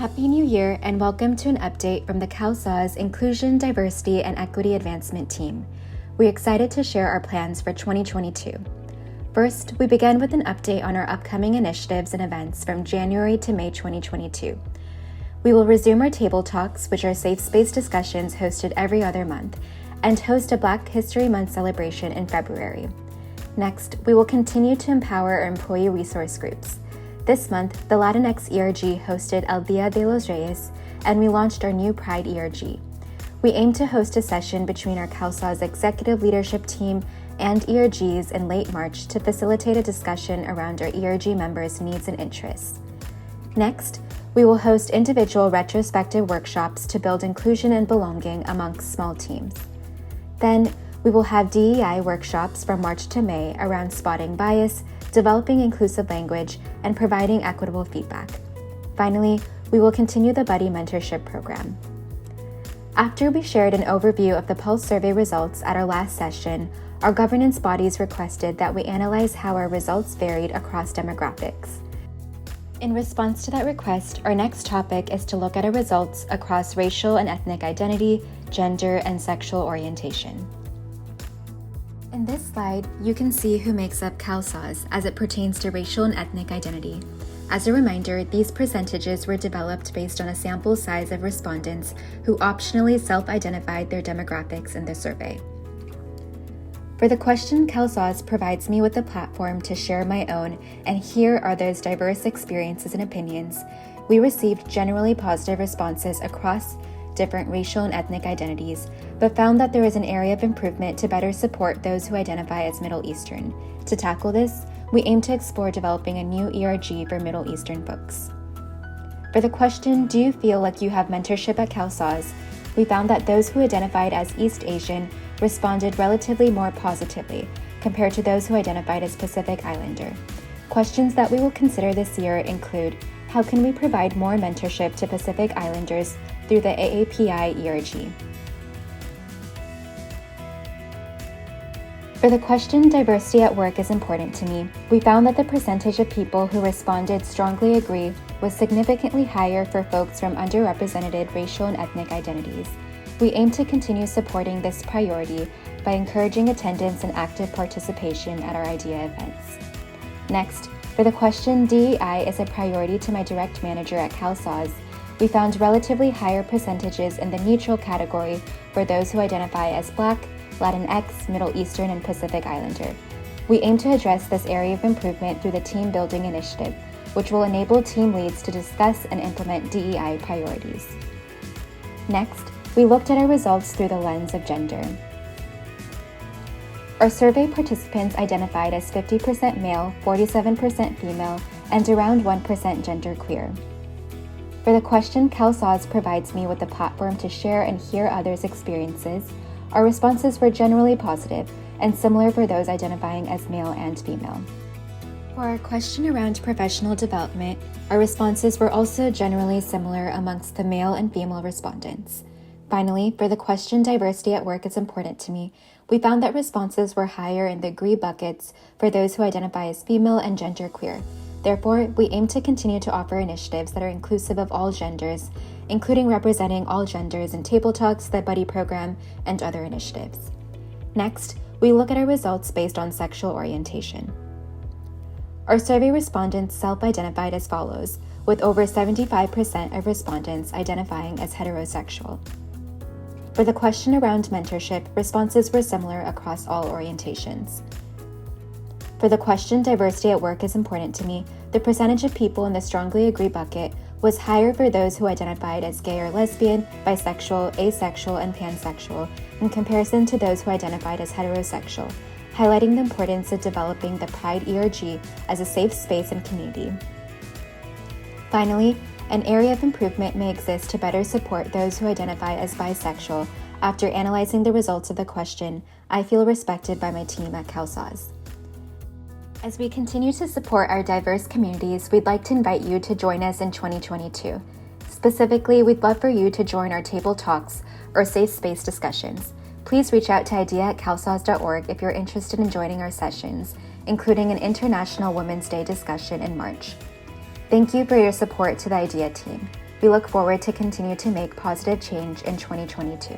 Happy New Year and welcome to an update from the CalSAW's Inclusion, Diversity, and Equity Advancement team. We're excited to share our plans for 2022. First, we begin with an update on our upcoming initiatives and events from January to May 2022. We will resume our table talks, which are safe space discussions hosted every other month, and host a Black History Month celebration in February. Next, we will continue to empower our employee resource groups. This month, the Latinx ERG hosted El Dia de los Reyes, and we launched our new Pride ERG. We aim to host a session between our CalSAW's executive leadership team and ERGs in late March to facilitate a discussion around our ERG members' needs and interests. Next, we will host individual retrospective workshops to build inclusion and belonging amongst small teams. Then, we will have DEI workshops from March to May around spotting bias, developing inclusive language, and providing equitable feedback. Finally, we will continue the Buddy Mentorship Program. After we shared an overview of the Pulse survey results at our last session, our governance bodies requested that we analyze how our results varied across demographics. In response to that request, our next topic is to look at our results across racial and ethnic identity, gender, and sexual orientation. In this slide, you can see who makes up CalSAW's as it pertains to racial and ethnic identity. As a reminder, these percentages were developed based on a sample size of respondents who optionally self-identified their demographics in the survey. For the question CalSAW's provides me with a platform to share my own and hear others' diverse experiences and opinions, we received generally positive responses across different racial and ethnic identities, but found that there is an area of improvement to better support those who identify as Middle Eastern. To tackle this, we aim to explore developing a new ERG for Middle Eastern folks. For the question, do you feel like you have mentorship at CalSAW's, we found that those who identified as East Asian responded relatively more positively compared to those who identified as Pacific Islander. Questions that we will consider this year include, how can we provide more mentorship to Pacific Islanders through the AAPI ERG? For the question, diversity at work is important to me, we found that the percentage of people who responded strongly agree was significantly higher for folks from underrepresented racial and ethnic identities. We aim to continue supporting this priority by encouraging attendance and active participation at our IDEA events. Next, for the question, DEI is a priority to my direct manager at CalSAW's, we found relatively higher percentages in the neutral category for those who identify as Black, Latinx, Middle Eastern, and Pacific Islander. We aim to address this area of improvement through the Team Building Initiative, which will enable team leads to discuss and implement DEI priorities. Next, we looked at our results through the lens of gender. Our survey participants identified as 50% male, 47% female, and around 1% genderqueer. For the question CalSAW's provides me with a platform to share and hear others' experiences, our responses were generally positive and similar for those identifying as male and female. For our question around professional development, our responses were also generally similar amongst the male and female respondents. Finally, for the question diversity at work is important to me, we found that responses were higher in the agree buckets for those who identify as female and genderqueer. Therefore, we aim to continue to offer initiatives that are inclusive of all genders, including representing all genders in table talks, the Buddy program, and other initiatives. Next, we look at our results based on sexual orientation. Our survey respondents self-identified as follows, with over 75% of respondents identifying as heterosexual. For the question around mentorship, responses were similar across all orientations. For the question, diversity at work is important to me, the percentage of people in the strongly agree bucket was higher for those who identified as gay or lesbian, bisexual, asexual, and pansexual in comparison to those who identified as heterosexual, highlighting the importance of developing the Pride ERG as a safe space and community. Finally, an area of improvement may exist to better support those who identify as bisexual. After analyzing the results of the question, I feel respected by my team at CalSAW's. As we continue to support our diverse communities, we'd like to invite you to join us in 2022. Specifically, we'd love for you to join our table talks or safe space discussions. Please reach out to idea@calsaws.org if you're interested in joining our sessions, including an International Women's Day discussion in March. Thank you for your support to the IDEA team. We look forward to continue to make positive change in 2022.